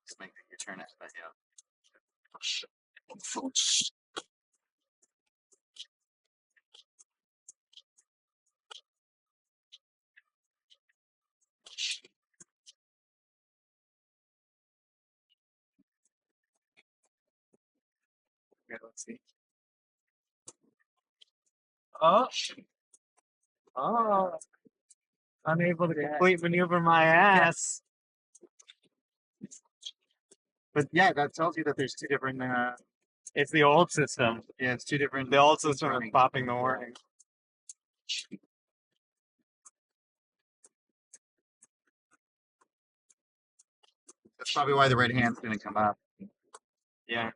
Just make your turn it, but yeah. Okay, let's see. Oh, oh, unable to complete maneuver my ass. But yeah, that tells you that there's two different. It's the old system. Yeah, it's two different. The old system is popping the warning. That's probably why the red hand's gonna come up. Yeah.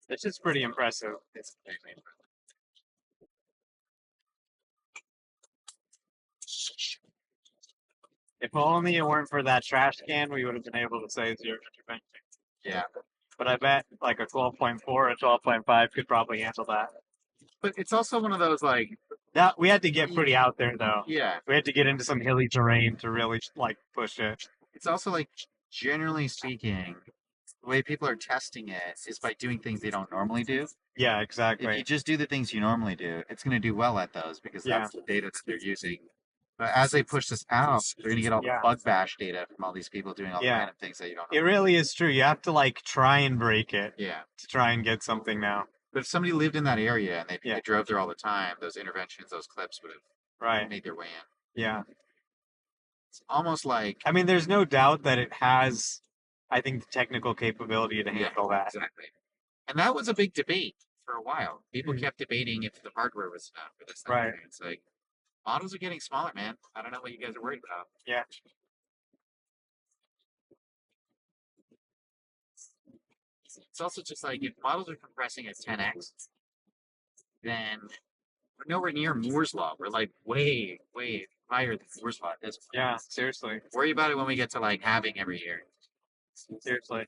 It's just pretty impressive. It's amazing. If only it weren't for that trash can, we would have been able to say zero intervention. Yeah. But I bet like a 12.4 or a 12.5 could probably handle that. But it's also one of those like that we had to get pretty out there though. Yeah. We had to get into some hilly terrain to really like push it. It's also like generally speaking, the way people are testing it is by doing things they don't normally do. Yeah, exactly. If you just do the things you normally do, it's going to do well at those because that's the data that they're using. But as they push this out, they're going to get all the bug bash data from all these people doing all the random things that you don't know. It really is true. You have to like try and break it to try and get something now. But if somebody lived in that area and they drove there all the time, those interventions, those clips would have made their way in. Yeah. It's almost like... I mean, there's no doubt that it has, I think, the technical capability to handle that. Exactly. And that was a big debate for a while. People kept debating if the hardware was enough for this thing. Right. It's like, models are getting smaller, man. I don't know what you guys are worried about. Yeah. It's also just like, if models are compressing at 10x, then we're nowhere near Moore's Law. We're like way, way higher than Moore's Law at this point. Yeah, seriously. Worry about it when we get to like halving every year. Seriously.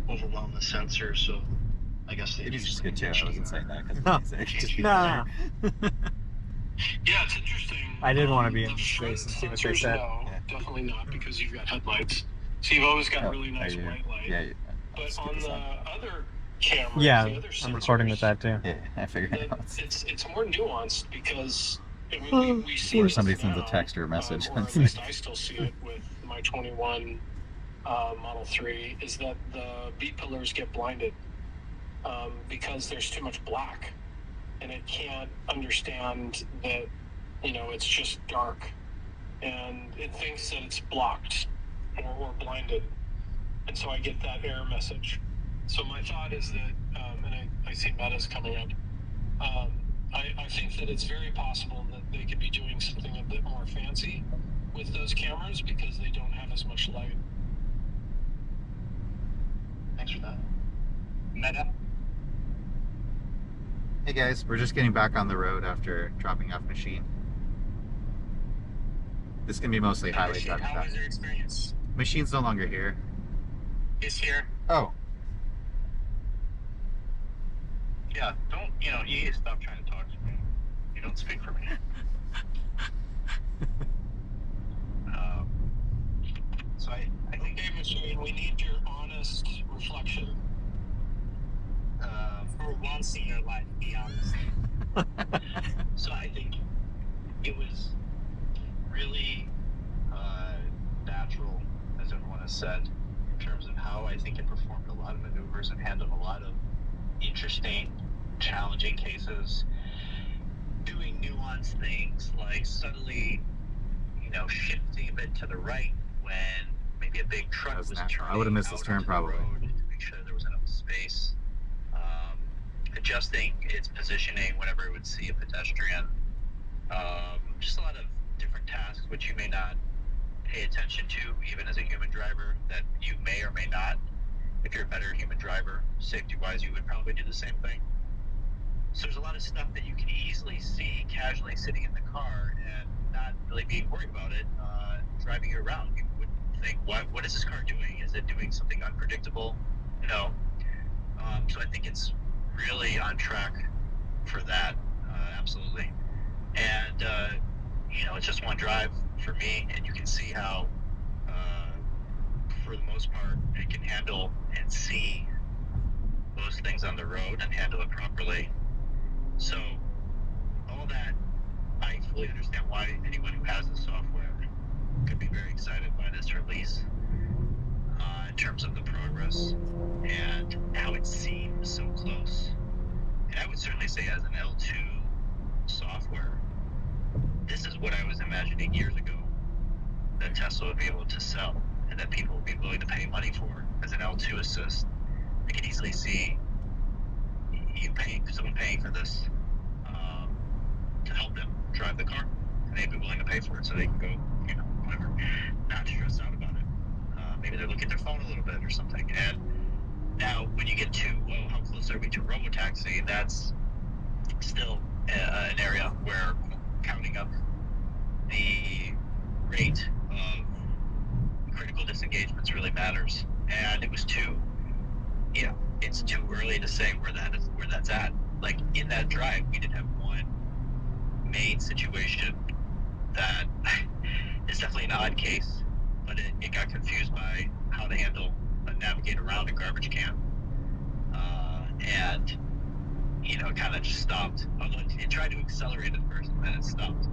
Overwhelm the sensor, so I guess it is just good too. I wasn't saying that because yeah, it's interesting. I did want to be in space and see what they said. No, definitely not, because you've got headlights. So you've always got a really nice white light. Yeah. But on the other cameras, the other sensors, I'm recording with that too. Yeah, I figured it out. It's more nuanced because we see or somebody sends a text or a message. Or at least I still see it with my 21 Model 3, is that the beat pillars get blinded because there's too much black, and it can't understand that, it's just dark, and it thinks that it's blocked or blinded, and so I get that error message. So my thought is that, and I see Meta's coming up, I think that it's very possible that they could be doing something a bit more fancy with those cameras because they don't have as much light. Thanks for that. Meta? Hey guys, we're just getting back on the road after dropping off Machine. This can be mostly highway driving. How was your experience? Machine's no longer here. He's here. Oh. Yeah, don't, you need to stop trying to talk to me. You don't speak for me. So I think, Dave Machine, we need your honest reflection. For once in your life, be honest. So I think it was really natural, as everyone has said, in terms of how I think it performed a lot of maneuvers and handled a lot of interesting, challenging cases, doing nuanced things like subtly, shifting a bit to the right when maybe a big truck was turning. I would have missed this turn probably. To make sure there was enough space. Adjusting its positioning whenever it would see a pedestrian. Just a lot of different tasks which you may not pay attention to, even as a human driver, that you may or may not. If you're a better human driver, safety-wise, you would probably do the same thing. So there's a lot of stuff that you can easily see casually sitting in the car and not really being worried about it, driving you around. You would think, what is this car doing? Is it doing something unpredictable? No. So I think it's really on track for that, absolutely. And, it's just one drive for me, and you can see how, for the most part, it can handle and see most things on the road and handle it properly. So, all that, I fully understand why anyone who has the software could be very excited by this release, in terms of the progress and how it seems so close. And I would certainly say, as an L2 software, this is what I was imagining years ago that Tesla would be able to sell and that people would be willing to pay money for as an L2 assist. I could easily see someone paying for this to help them drive the car, and they'd be willing to pay for it so they can go, whatever, not stress out about it. Maybe they're looking at their phone a little bit or something. And now, when you get to, how close are we to robotaxi? That's still an area where counting up the rate of critical disengagements really matters. And it was it's too early to say where that's at. Like, in that drive, we did have one main situation that is definitely an odd case, but it got confused by how to navigate around a garbage can. And, it kind of just stopped. Although it tried to accelerate at first, and then it stopped.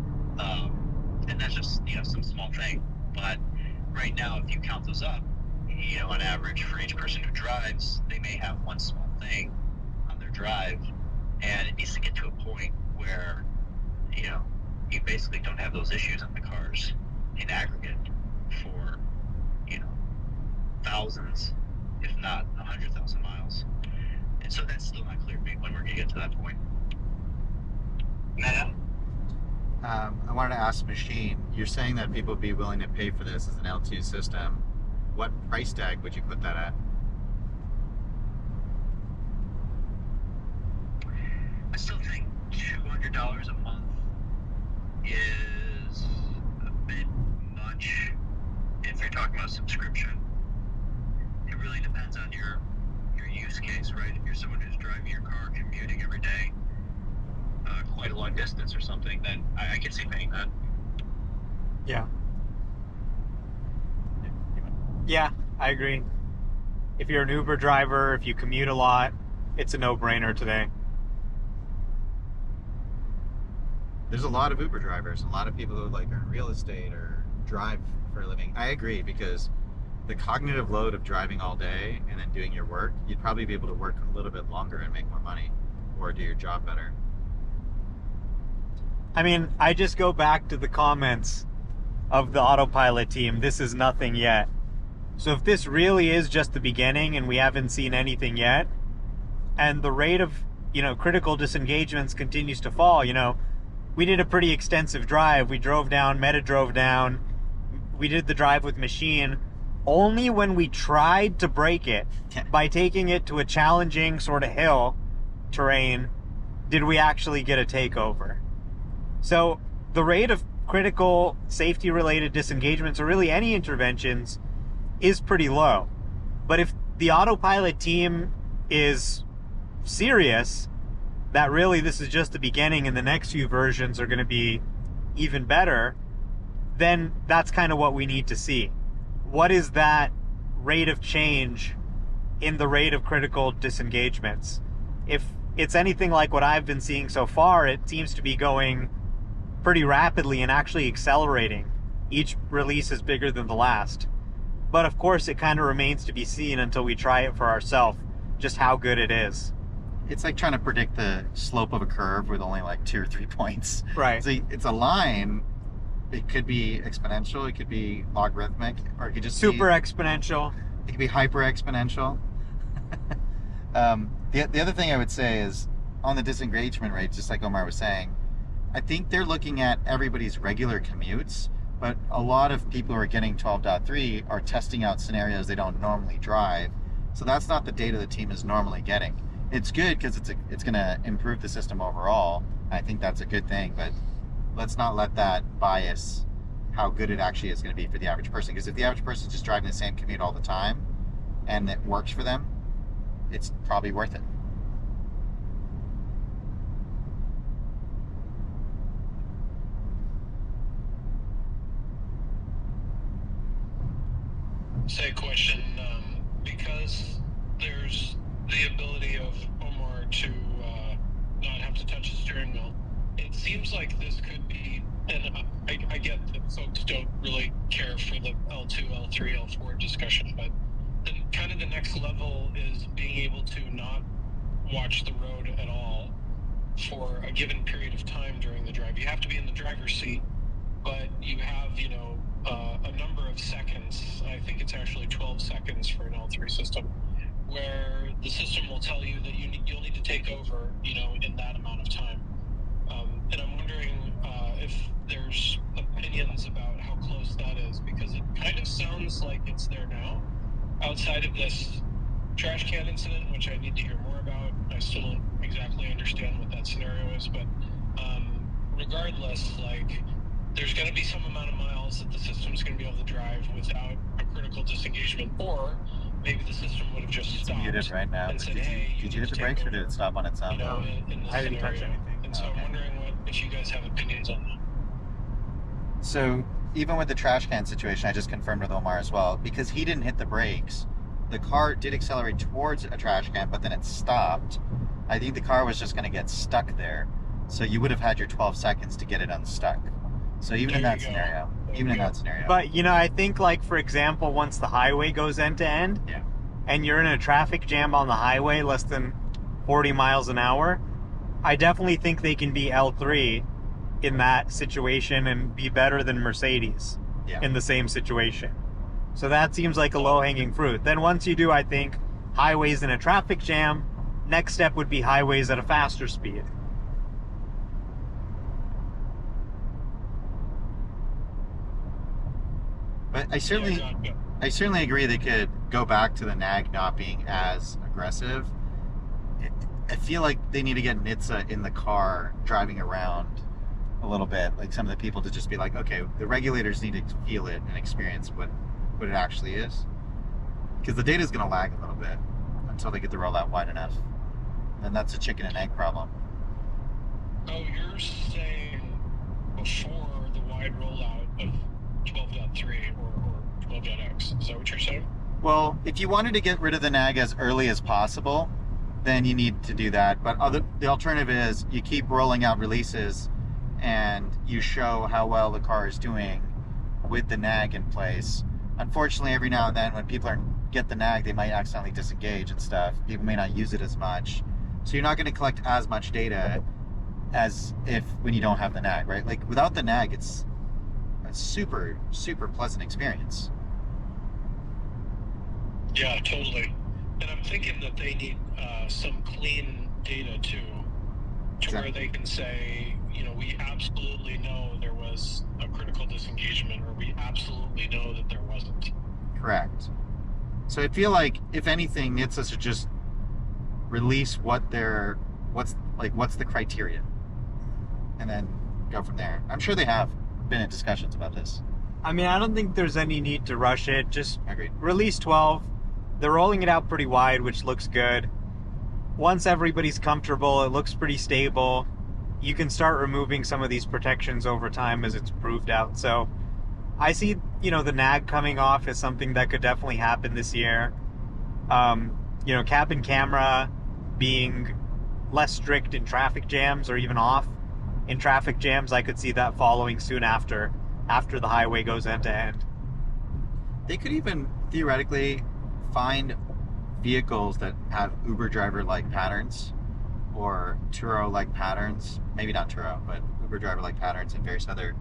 And that's just, some small thing. But right now, if you count those up, on average, for each person who drives, they may have one small thing on their drive, and it needs to get to a point where, you basically don't have those issues in the cars in aggregate for, thousands, if not 100,000 miles. And so that's still not clear to me when we're going to get to that point. Meta? I wanted to ask Machine, you're saying that people would be willing to pay for this as an L2 system. What price tag would you put that at? I still think $200 a month is a bit much if you're talking about subscription. It really depends on your use case, right? If you're someone who's driving your car, commuting every day, quite a long distance or something, then I can see paying that. Yeah. Yeah, I agree. If you're an Uber driver, if you commute a lot, it's a no-brainer today. There's a lot of Uber drivers, a lot of people who are in real estate or drive for a living. I agree, because the cognitive load of driving all day and then doing your work, you'd probably be able to work a little bit longer and make more money, or do your job better. I mean, I just go back to the comments of the autopilot team. This is nothing yet. So if this really is just the beginning and we haven't seen anything yet, and the rate of, critical disengagements continues to fall, we did a pretty extensive drive. We drove down, Meta drove down. We did the drive with Machine. Only when we tried to break it by taking it to a challenging sort of hill terrain did we actually get a takeover? So the rate of critical safety related disengagements, or really any interventions, is pretty low. But if the autopilot team is serious that really this is just the beginning and the next few versions are going to be even better, then that's kind of what we need to see. What is that rate of change in the rate of critical disengagements? If it's anything like what I've been seeing so far, it seems to be going pretty rapidly and actually accelerating. Each release is bigger than the last. But of course, it kind of remains to be seen until we try it for ourselves, just how good it is. It's like trying to predict the slope of a curve with only like 2 or 3 points. Right. It's a line. It could be exponential, it could be logarithmic, or it could just super exponential. It could be hyper exponential. The other thing I would say is on the disengagement rate, just like Omar was saying, I think they're looking at everybody's regular commutes, but a lot of people who are getting 12.3 are testing out scenarios they don't normally drive. So that's not the data the team is normally getting. It's good because it's going to improve the system overall. I think that's a good thing, but let's not let that bias how good it actually is going to be for the average person. Because if the average person is just driving the same commute all the time and it works for them, it's probably worth it. Say question, because there's the ability of Omar to not have to touch the steering wheel. It seems like this could be, and I get that folks don't really care for the L2, L3, L4 discussion, but kind of the next level is being able to not watch the road at all for a given period of time during the drive. You have to be in the driver's seat, but you have, a number of seconds. I think it's actually 12 seconds for an L3 system, where the system will tell you that you'll need to take over, in that amount of time. And I'm wondering if there's opinions about how close that is, because it kind of sounds like it's there now. Outside of this trash can incident, which I need to hear more about, I still don't exactly understand what that scenario is, but regardless, there's going to be some amount of miles that the system's going to be able to drive without a critical disengagement, or maybe the system would have just stopped. It's muted right now. And said, hey, did you hit the brakes or did it stop on its own? In this I didn't touch scenario. anything. And so I'm wondering if you guys have opinions on that. So even with the trash can situation, I just confirmed with Omar as well, because he didn't hit the brakes, the car did accelerate towards a trash can, but then it stopped. I think the car was just going to get stuck there. So you would have had your 12 seconds to get it unstuck. So even in that scenario. But, I think, for example, once the highway goes end to end, and you're in a traffic jam on the highway less than 40 miles an hour, I definitely think they can be L3 in that situation and be better than Mercedes in the same situation. So that seems like a low-hanging fruit. Then once you do, I think, highways in a traffic jam, next step would be highways at a faster speed. But I certainly agree they could go back to the nag not being as aggressive. I feel like they need to get NHTSA in the car driving around a little bit, like some of the people, to just be like, okay, the regulators need to feel it and experience what it actually is. Because the data is going to lag a little bit until they get the rollout wide enough. And that's a chicken and egg problem. Oh, you're saying before the wide rollout of 12.3 or 12.x. Is that what you're saying? Well, if you wanted to get rid of the nag as early as possible, then you need to do that. But the alternative is you keep rolling out releases and you show how well the car is doing with the nag in place. Unfortunately, every now and then when people get the nag, they might accidentally disengage and stuff. People may not use it as much. So you're not going to collect as much data as if when you don't have the nag, right? Like without the nag, it's a super, super pleasant experience. Yeah, totally. And I'm thinking that they need some clean data too, to where they can say, we absolutely know there was a critical disengagement, or we absolutely know that there wasn't. Correct. So I feel like, if anything, NHTSA should just release what their what's the criteria, and then go from there. I'm sure they have been in discussions about this. I mean, I don't think there's any need to rush it. Just Agreed. release 12. They're rolling it out pretty wide, which looks good. Once everybody's comfortable, it looks pretty stable. You can start removing some of these protections over time as it's proved out. So I see, the nag coming off as something that could definitely happen this year. Cabin camera being less strict in traffic jams or even off in traffic jams, I could see that following soon after the highway goes end to end. They could even theoretically find vehicles that have Uber driver-like patterns or Turo-like patterns. Maybe not Turo, but Uber driver-like patterns in various other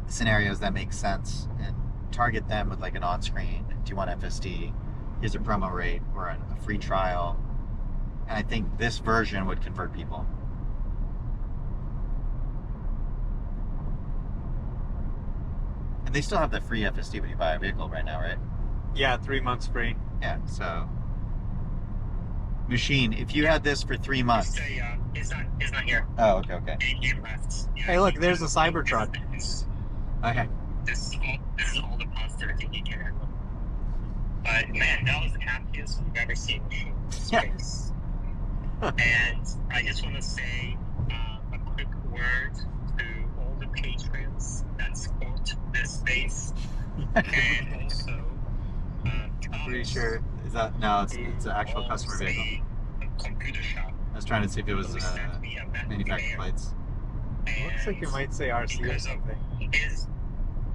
scenarios that make sense, and target them with like an on-screen, do you want FSD? Here's a promo rate or a free trial. And I think this version would convert people. And they still have the free FSD when you buy a vehicle right now, right? Yeah, 3 months free. Yeah, so Machine, if you had this for 3 months. It's not here. Oh, okay. He left. Yeah, Hey, look, there's a Cybertruck. Okay. This is all the positivity he can handle. But man, that was the happiest we've ever seen Machine in space. And I just want to say a quick word to all the patrons that support this space, and also I'm pretty sure. Is that no? It's an actual customer vehicle. A computer shop. I was trying to see if it was manufactured plates. Looks like it might say RC or something.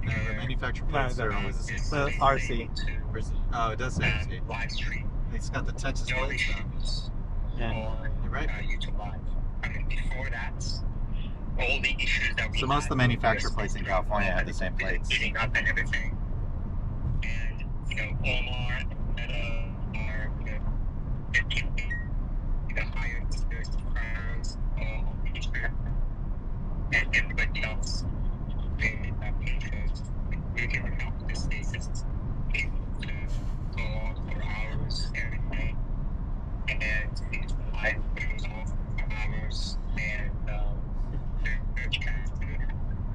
No, the manufactured plates are always the same. It's RC. Oh, it does say RC. Live stream. It's got the Texas No plates though. issues Yeah. on You're right. YouTube Live. I mean, before that, all the issues that we So most of the had manufactured with plates in California have the same plates. Eating up and everything. And, Omar and Meta are, hired security firms on Patreon. And everybody else, we can help this spaces able to go on for hours every day. And it's live videos on for hours. And,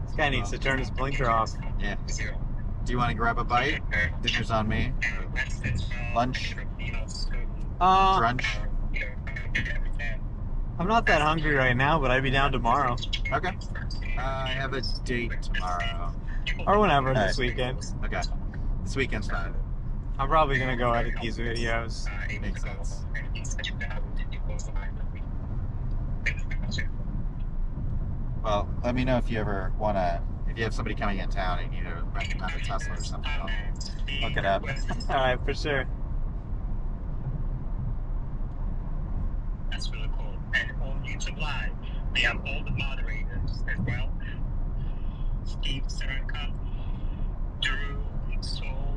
This guy needs to turn his blinker off. Yeah. Do you want to grab a bite? Dinner's on me. Lunch? Brunch? I'm not that hungry right now, but I'd be down tomorrow. Okay. I have a date tomorrow. Or whenever this Alright. weekend. Okay. This weekend's fine. I'm probably going to go edit these videos. Makes sense. Well, let me know if you ever want to, if you have somebody coming in town and you need to recommend a Tesla or something, I'll look it up. Alright, for sure. That's really cool. And on YouTube Live, we have all the moderators as well. Steve Serenka, Drew, Soul,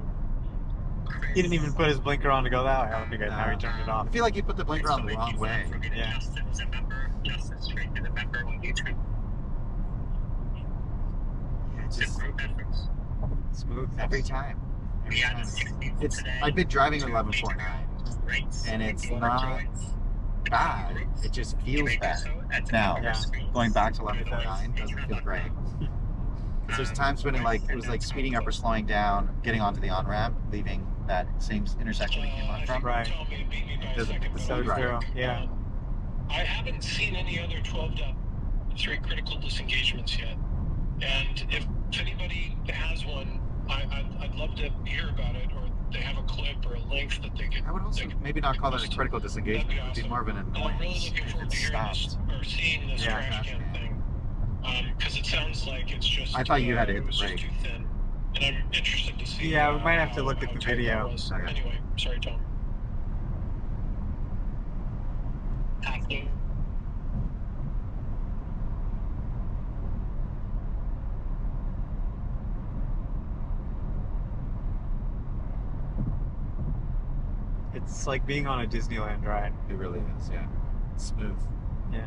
Chris. He didn't even put his blinker on to go that way. I don't think now he turned it off. I feel like you put the blinker on the wrong way. Yeah. Justin is a member. Justin Straight is a member on YouTube. It's It's a just group effort. Smooth. every time. We had 6 people It's, today. I've been driving with 1149, Rates. and it's If you not wanna join, bad. It just feels bad. Now, going back to 1149 doesn't feel great. 'Cause there's times when it was like speeding up or slowing down, getting onto the on-ramp, leaving that same intersection we came on from. Right. It doesn't feel So right. true. Yeah. I haven't seen any other 12.3 critical disengagements yet. And if anybody has one, I'd love to hear about it, or they have a clip or a link that they could. I would also maybe not call that a critical disengagement. It would be more of an I'm really annoyance looking if forward it to hearing this stopped. or seeing this Yeah, trash can thing. Because it sounds like it's just. I thought you had to hit it the was just brake. too thin. And I'm interested to see. Yeah, we might have to how- look at how the tight that video. was. Okay. Anyway, sorry, Tom. Absolutely. It's like being on a Disneyland ride. It really is, yeah. It's smooth. Yeah.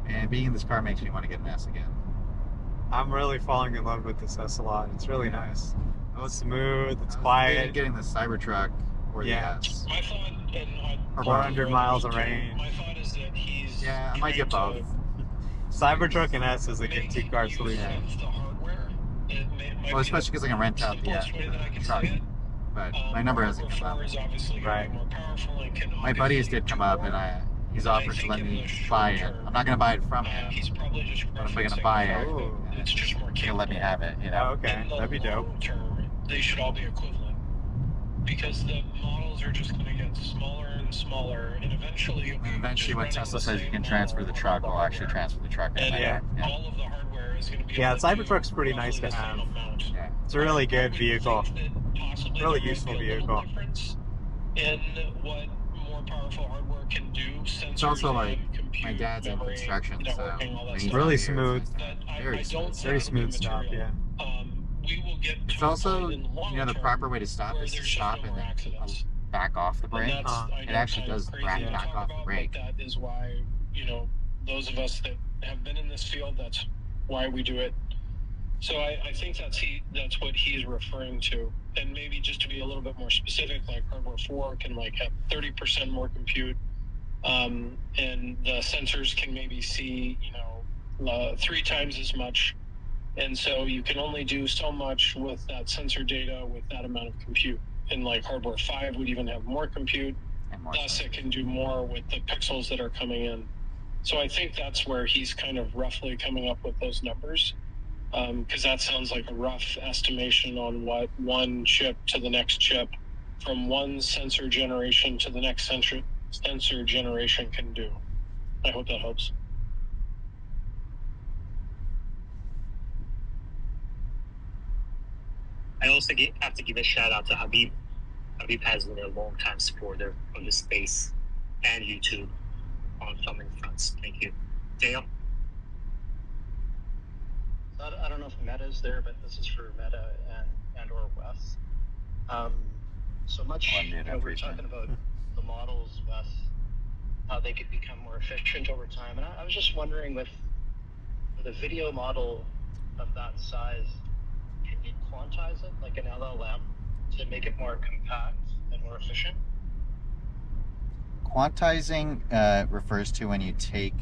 And being in this car makes me want to get an S again. I'm really falling in love with this S a lot. It's really nice. Oh, smooth. It's I was quiet. getting the Cybertruck or Yeah. the S. My thought, and Or 400 miles of range. my thought is that he's Yeah, I might get both. Cybertruck and S is a good make two-car use solution. of the hardware. It might Well, be especially because I can rent out the simplest way that I can truck. say it. But my number hasn't Hardware come 4 up. is obviously going to be more powerful and can My buddies obviously did do come up, more. and he's And I offered to think let in me the short buy it. term, I'm not going to buy it from him, he's probably just but I'm going to referencing buy the it. fact that Ooh. it's just more He'll let me have it, you know. Oh, okay. In the That'd be dope. long term, they should all be equivalent because the models are just going to get smaller and smaller, and eventually you'll be Eventually, just when running Tesla the says you same can transfer model the on truck, all the we'll actually hardware. transfer the truck. And Yeah. all of the hardware is going to be Yeah, able the to Cybertruck's pretty roughly nice to the same have. amount. Yeah. It's a really good I would vehicle. think that possibly Really there useful might be a vehicle. little difference in what more powerful hardware can do. Sensors It's also like and compute, my dad's in memory, construction, so networking, all that when he's stuff. Really out here, smooth. it's But I very don't smooth. think Very it'll be smooth stuff, material. yeah. We will get It's to a also, point in the long the term proper way to stop where is to there's just stop no and more then accidents. back off the And brake. that's, I It know, actually kind of does crazy to back talk off the about, brake. but that is why, those of us that have been in this field, that's why we do it. So I think that's what he's referring to. And maybe just to be a little bit more specific, like hardware 4 can like have 30% more compute. And the sensors can maybe see, 3 times as much. And so you can only do so much with that sensor data with that amount of compute. And like hardware 5 would even have more compute. And more Thus, sensors. it can do more with the pixels that are coming in. So I think that's where he's kind of roughly coming up with those numbers. Because that sounds like a rough estimation on what one chip to the next chip from one sensor generation to the next sensor generation can do. I hope that helps. I also have to give a shout out to Habib. Habib has been a long time supporter of the space and YouTube on so many fronts. Thank you. Dale? I don't know if Meta's there, but this is for Meta and or Wes. So much, we're talking about the models, Wes, how they could become more efficient over time. And I was just wondering with a video model of that size, can you quantize it like an LLM to make it more compact and more efficient? Quantizing refers to when you take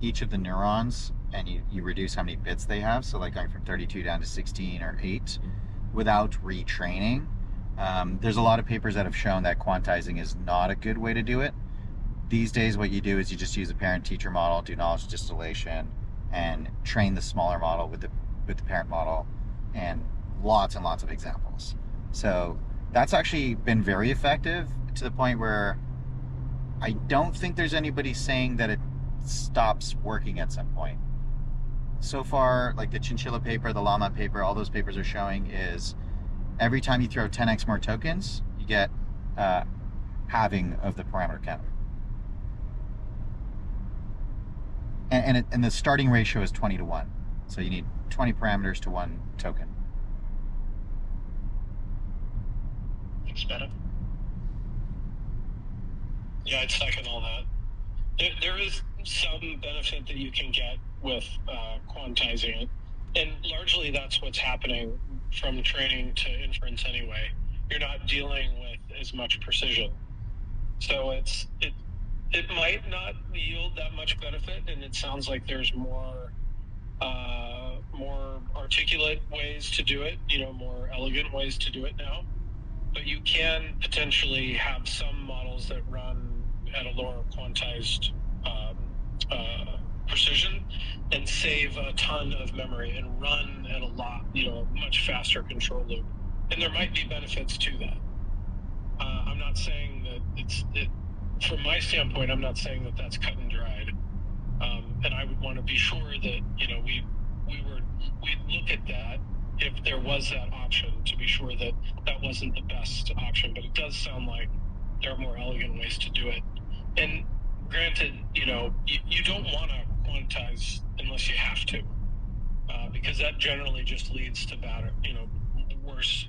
each of the neurons and you reduce how many bits they have, so like going from 32 down to 16 or 8 without retraining. There's a lot of papers that have shown that quantizing is not a good way to do it. These days what you do is you just use a parent-teacher model, do knowledge distillation, and train the smaller model with the parent model, and lots of examples. So that's actually been very effective to the point where I don't think there's anybody saying that it stops working at some point. So far, like the Chinchilla paper, the Llama paper, all those papers are showing is every time you throw 10x more tokens, you get halving of the parameter count. And the starting ratio is 20 to 1. So you need 20 parameters to 1 token. Thanks, Meta. Yeah, I'd second all that. There is some benefit that you can get with quantizing it. And largely that's what's happening from training to inference anyway. You're not dealing with as much precision. So it might not yield that much benefit, and it sounds like there's more articulate ways to do it, more elegant ways to do it now. But you can potentially have some models that run at a lower quantized precision and save a ton of memory and run at a much faster control loop. And there might be benefits to that. I'm not saying that from my standpoint, I'm not saying that that's cut and dried. And I would want to be sure that, we'd look at that if there was that option to be sure that that wasn't the best option. But it does sound like there are more elegant ways to do it. And granted, you don't want to quantize unless you have to, because that generally just leads to worse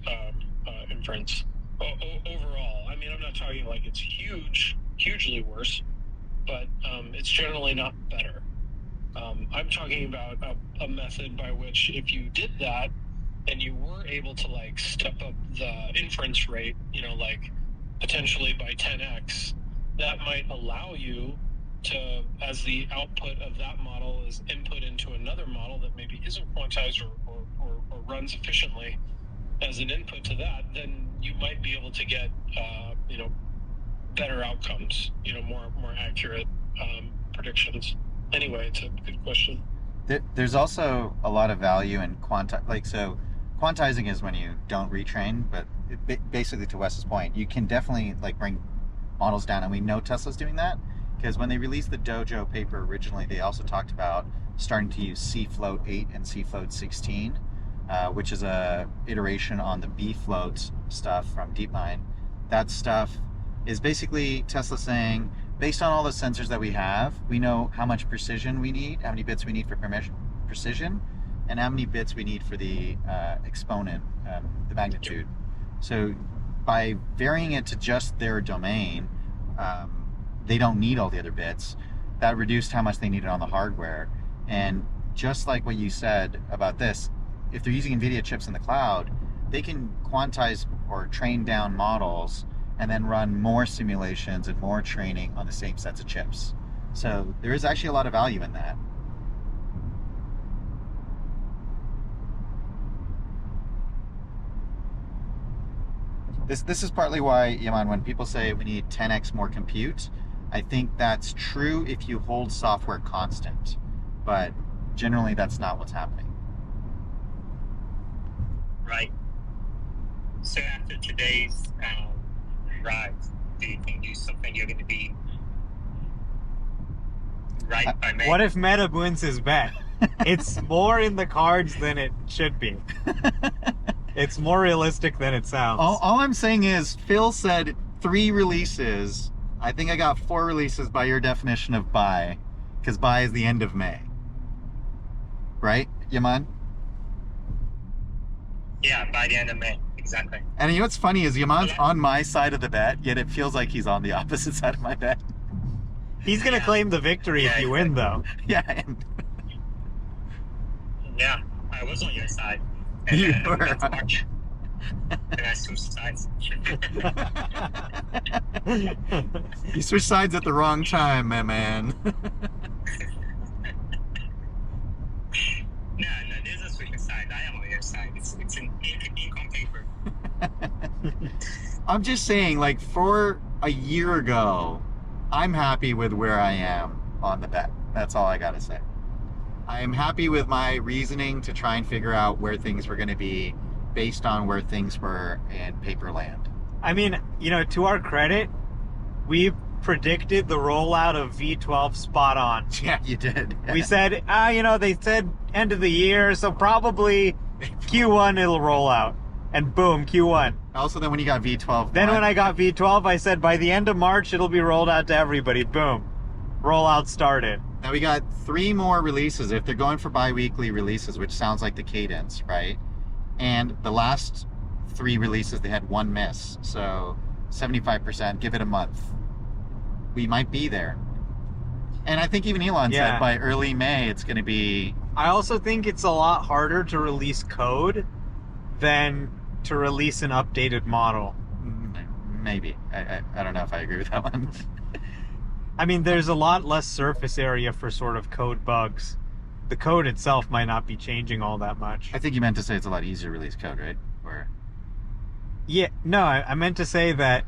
inference overall. I mean, I'm not talking like it's hugely worse, but it's generally not better. I'm talking about a method by which if you did that and you were able to like step up the inference rate, like potentially by 10x, that might allow you to, as the output of that model is input into another model that maybe isn't quantized or runs efficiently as an input to that, then you might be able to get, better outcomes, more accurate predictions. Anyway, it's a good question. There's also a lot of value in quantizing is when you don't retrain, but basically to Wes's point, you can definitely like bring models down, and we know Tesla's doing that because when they released the Dojo paper originally, they also talked about starting to use C-Float 8 and C-Float 16, which is a iteration on the B-Float stuff from DeepMind. That stuff is basically Tesla saying, based on all the sensors that we have, we know how much precision we need, how many bits we need for precision, and how many bits we need for the exponent, the magnitude. So by varying it to just their domain, they don't need all the other bits. That reduced how much they needed on the hardware. And just like what you said about this, if they're using NVIDIA chips in the cloud, they can quantize or train down models and then run more simulations and more training on the same sets of chips. So there is actually a lot of value in that. This is partly why, Yaman, when people say we need 10x more compute, I think that's true if you hold software constant, but generally that's not what's happening. Right. So after today's ride, do you think you're going to be right by May? What if Meta wins his bet? It's more in the cards than it should be. It's more realistic than it sounds. All I'm saying is Phil said 3 releases. I think I got 4 releases by your definition of buy, because buy is the end of May. Right, Yaman? Yeah, by the end of May. Exactly. And you know what's funny is Yaman's on my side of the bet, yet it feels like he's on the opposite side of my bet. He's going to claim the victory if you win, though. Yeah, I am. Yeah, I was on your side. You And were. that's March. And I switched sides. You switched sides at the wrong time, my man. No, there's a switching side. I am on your side. It's in ink on paper. I'm just saying, like, for a year ago, I'm happy with where I am on the bet. That's all I gotta say. I am happy with my reasoning to try and figure out where things were going to be based on where things were in paper land. I mean, to our credit, we predicted the rollout of V12 spot on. Yeah, you did. We said, they said end of the year, so probably Q1 it'll roll out. And boom, Q1. Also, then when you got V12... Then when I got V12, I said by the end of March, it'll be rolled out to everybody. Boom. Rollout started. Now we got 3 more releases, if they're going for bi-weekly releases, which sounds like the cadence, right? And the last 3 releases, they had 1 miss. So 75%, give it a month. We might be there. And I think even Elon said by early May, it's going to be... I also think it's a lot harder to release code than to release an updated model. Maybe. I don't know if I agree with that one. I mean, there's a lot less surface area for sort of code bugs. The code itself might not be changing all that much. I think you meant to say it's a lot easier to release code, right? Or... Yeah, no, I meant to say that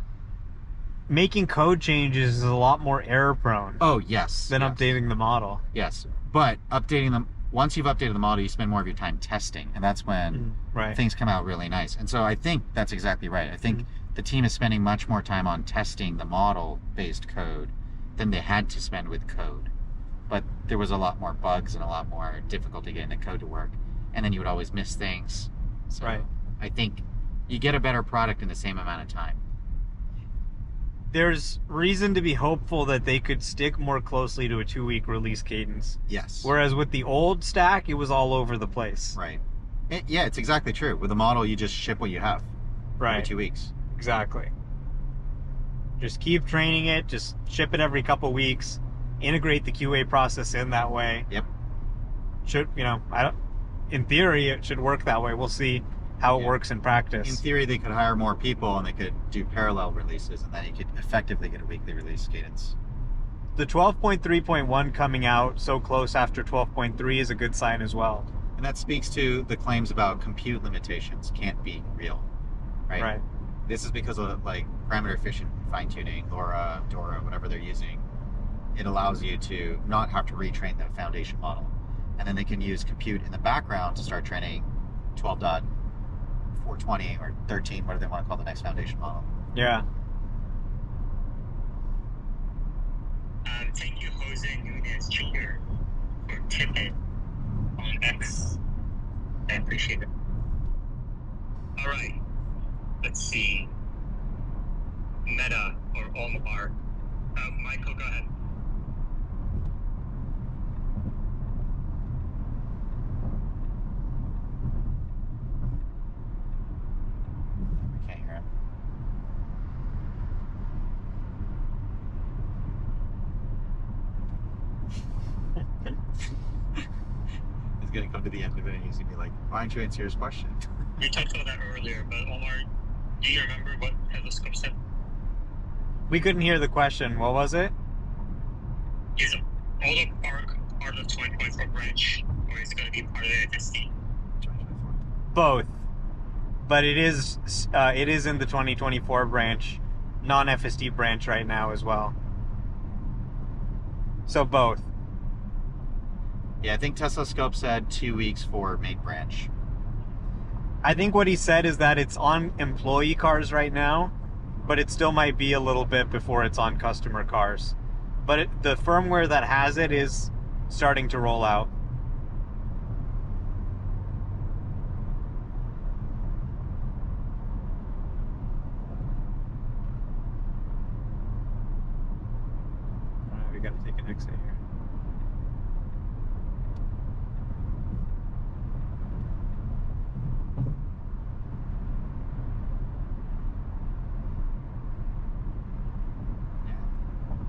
making code changes is a lot more error prone. Oh, yes. Than updating the model. Yes, but updating them, once you've updated the model, you spend more of your time testing, and that's when things come out really nice. And so I think that's exactly right. I think the team is spending much more time on testing the model-based code than they had to spend with code. But there was a lot more bugs and a lot more difficulty getting the code to work. And then you would always miss things. So I think you get a better product in the same amount of time. There's reason to be hopeful that they could stick more closely to a 2-week release cadence. Yes. Whereas with the old stack, it was all over the place. Right. Yeah, it's exactly true. With the model, you just ship what you have. Every 2 weeks. Exactly. Just keep training it, just ship it every couple weeks, integrate the QA process in that way. Yep. In theory, it should work that way. We'll see. how it Yeah. works in practice. In theory, they could hire more people and they could do parallel releases, and then you could effectively get a weekly release cadence. The 12.3.1 coming out so close after 12.3 is a good sign as well. And that speaks to the claims about compute limitations can't be real, right? Right. This is because of like parameter efficient fine tuning, LoRa, Dora, whatever they're using. It allows you to not have to retrain the foundation model. And then they can use compute in the background to start training 12.420 or 13, whatever they want to call the next foundation model. Yeah. Thank you, Jose Nunez Jr., for tipping on X. I appreciate it. All right. Let's see. Meta or Omar. Michael, go ahead. I can't hear him. He's going to come to the end of it and he's going to be like, why don't you answer his question? We talked about that earlier, but Omar, do you remember what Telescope said? We couldn't hear the question. What was it? Is Ola Park part of 2024 branch, or is it going to be part of the FSD? Both. But it is in the 2024 branch, non-FSD branch right now as well. So both. Yeah, I think Tesla Scope said 2 weeks for main branch. I think what he said is that it's on employee cars right now, but it still might be a little bit before it's on customer cars. But the firmware that has it is starting to roll out. We gotta take an exit here.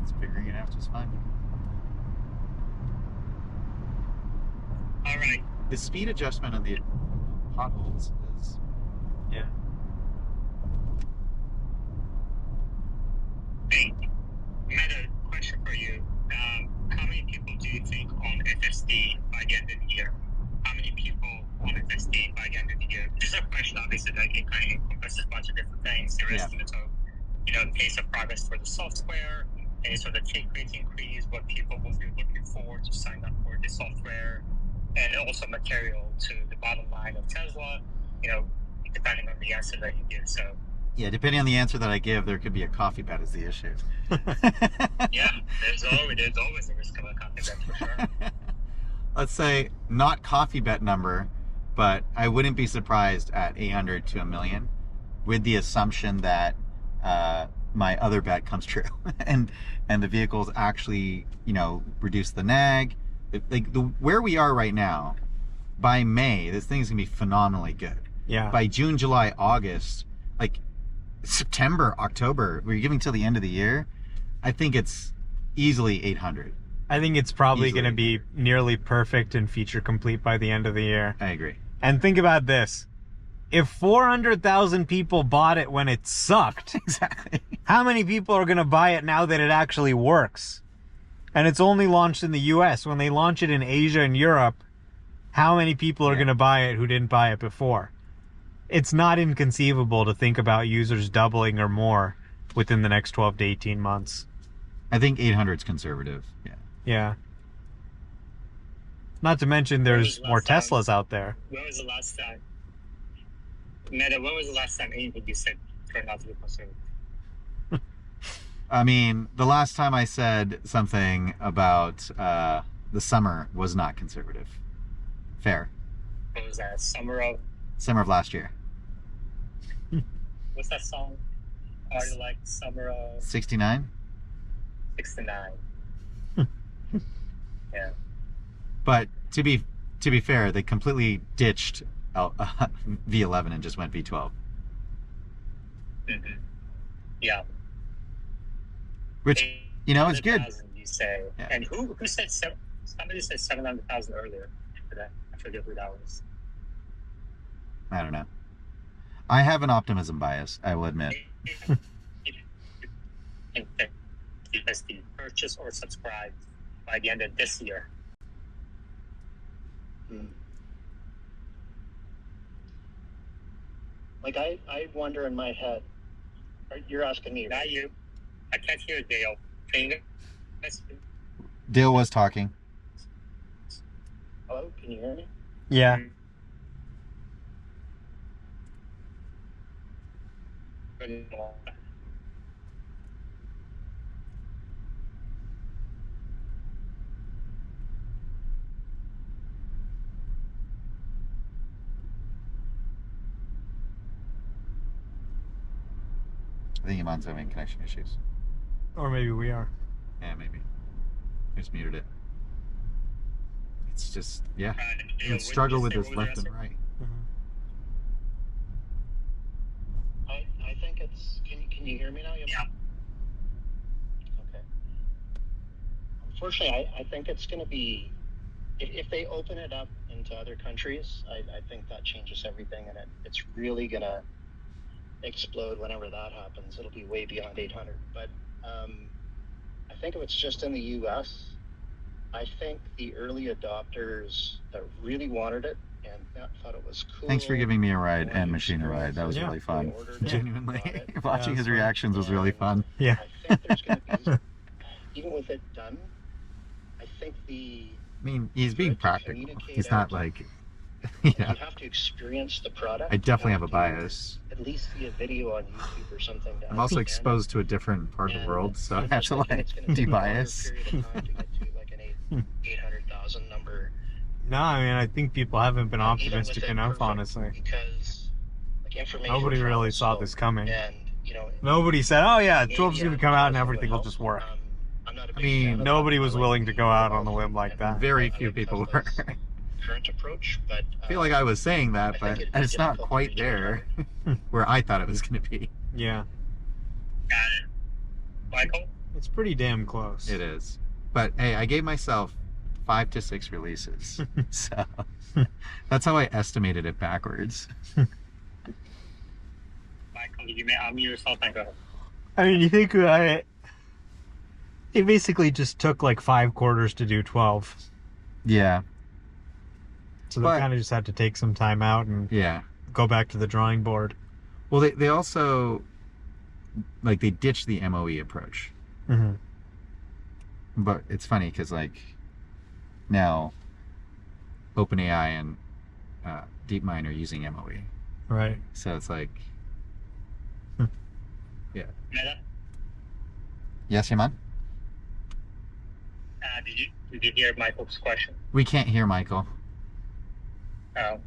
It's figuring it out just fine. All right. The speed adjustment of the potholes is... Yeah. Hey, Meta, question for you. How many people do you think own FSD by the end of the year? How many people own FSD by the end of the year? This is a question, obviously, that it kind of encompasses a bunch of different things. Your estimates of, the pace of progress for the software, any sort of take rate increase, what people will be looking for to sign up for the software, and also material to the bottom line of Tesla, depending on the answer that you give. So, yeah, depending on the answer that I give, there could be a coffee bet is the issue. yeah, there's always a risk of a coffee bet for sure. Let's say not coffee bet number, but I wouldn't be surprised at 800 to 1 million, with the assumption that my other bet comes true, and the vehicles actually reduce the nag. Where we are right now, by May, this thing's gonna be phenomenally good. Yeah. By June, July, August, like September, October, we're giving till the end of the year. I think it's easily 800. I think it's probably Easily. going to be nearly perfect and feature complete by the end of the year. I agree. And think about this. If 400,000 people bought it when it sucked, Exactly. how many people are going to buy it now that it actually works? And it's only launched in the US. When they launch it in Asia and Europe, how many people are going to buy it who didn't buy it before? It's not inconceivable to think about users doubling or more within the next 12 to 18 months. I think 800 is conservative. Yeah. Yeah. Not to mention there's more Teslas out there. When was the last time? Meta, when was the last time anything you said turned out to be conservative? I mean, the last time I said something about the summer was not conservative. Fair. What was that? Summer of last year. what's that song? Are you like summer of 69? 69? Yeah. But to be fair, they completely ditched V11 and just went V12. Mm-hmm. Yeah. Which, is good. You say. Yeah. And who said somebody said 700,000 earlier today? I forget who that was. I don't know. I have an optimism bias, I will admit. Because the purchase or subscribe by the end of this year. Like I wonder in my head. You're asking me, right? Not you. I can't hear Dale. Can you? Dale was talking. Hello, can you hear me? Yeah. I think Iman's having connection issues. Or maybe we are. Yeah, maybe. I just muted it. It's just, yeah. We struggle with this left and right. I think it's. Can you hear me now? Yeah. Okay. Unfortunately, I think it's going to be. If they open it up into other countries, I think that changes everything, and it's really going to explode whenever that happens. It'll be way beyond 800. But I think if it's just in the U.S., I think the early adopters that really wanted it and thought it was cool. Thanks for giving me a ride and Machine a ride. That was really fun. Genuinely. Watching his reactions was really fun. Yeah. I think there's going to be, even with it done, I think I mean, he's being practical. He's not like, you know. You have to experience the product. I definitely have a bias. At least see a video on YouTube or something. I'm also exposed to a different part of the world, so I have to like de-bias. 800,000 number. No, I mean, I think people haven't been optimistic enough, honestly. Because like information nobody really saw this coming. And, you know, nobody said, oh yeah, 12's going to come out and everything will just work. I mean, nobody was willing to go out on the limb like that. Very few people were. Current approach, but I feel like I was saying that, but it's not quite there where I thought it was going to be. Yeah. Got it. Michael? It's pretty damn close. It is. But hey, I gave myself 5 to 6 releases. So that's how I estimated it backwards. Michael, you may unmute yourself and go. I mean, you think it basically just took like 5 quarters to do 12. Yeah. So they kind of just had to take some time out and go back to the drawing board. Well, they also, like, they ditched the MOE approach. Mm-hmm. But it's funny because, like, now OpenAI and DeepMind are using MOE. Right. So it's like, yeah. Meta? Yes, Yaman? Did you hear Michael's question? We can't hear Michael. Oh.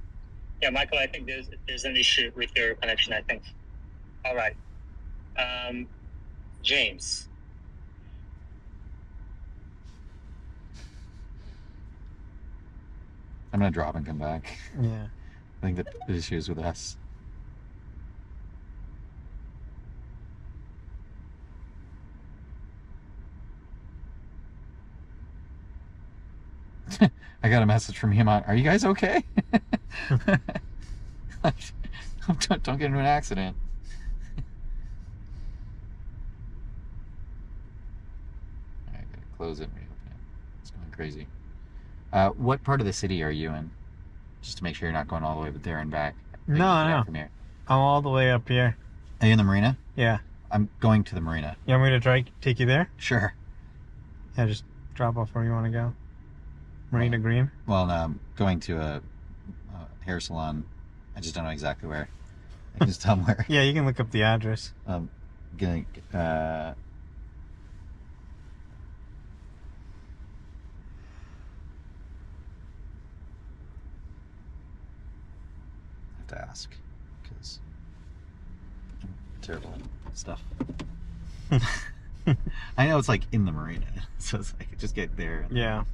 Yeah, Michael, I think there's an issue with your connection, I think. All right. James. I'm going to drop and come back. Yeah. I think the issue is with us. I got a message from him on, are you guys okay? Don't get into an accident. I gotta close it and reopen it. It's going crazy. What part of the city are you in? Just to make sure you're not going all the way there and back. No. From here. I'm all the way up here. Are you in the marina? Yeah. I'm going to the marina. You want me to try take you there? Sure. Yeah, just drop off where you want to go. Marina Green? Well, no, I'm going to a hair salon. I just don't know exactly where. I can just tell them where. Yeah, you can look up the address. I'm going to... I have to ask, because I'm terrible at stuff. I know it's like in the marina, so it's like just get there. Yeah.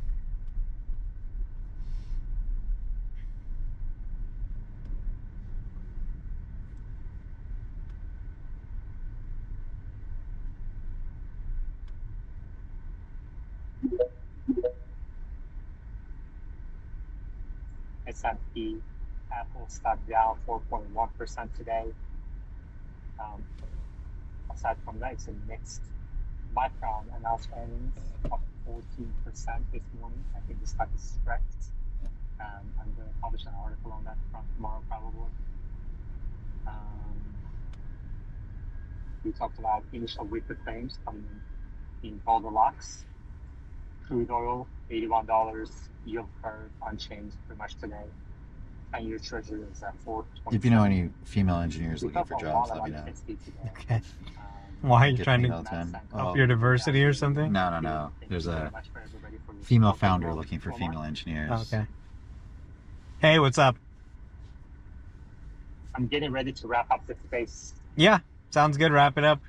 SRP Apple stock down 4.1% today. Aside from that, it's a mixed. Micron announced earnings up 14% this morning. I think the stock is correct. I'm going to publish an article on that front tomorrow, probably. We talked about initial weekly claims coming in Goldilocks. Crude oil, $81. Yield curve unchanged pretty much today. 10-year treasury is at 4.20. If you know any female engineers looking for jobs, let me know. Okay. Why are you trying to up your diversity or something? No. There's a female founder looking for female engineers. Okay. Hey, what's up? I'm getting ready to wrap up the space. Yeah, sounds good. Wrap it up.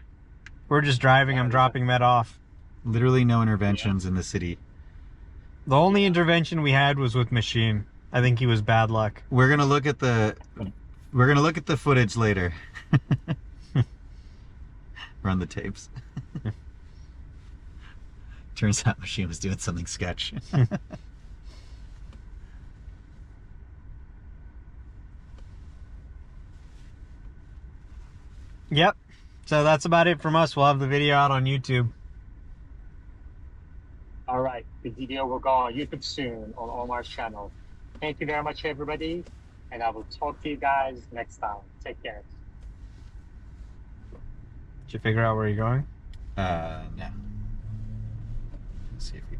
We're just driving. I'm dropping Met off. Literally no interventions in the city. The only intervention we had was with Machine. I think he was bad luck. We're gonna look at the footage later. Run the tapes. Turns out Machine was doing something sketch. Yep. So that's about it from us. We'll have the video out on YouTube. All right. The video will go on YouTube soon on Omar's channel. Thank you very much, everybody. And I will talk to you guys next time. Take care. Did you figure out where you're going? No. Let's see if he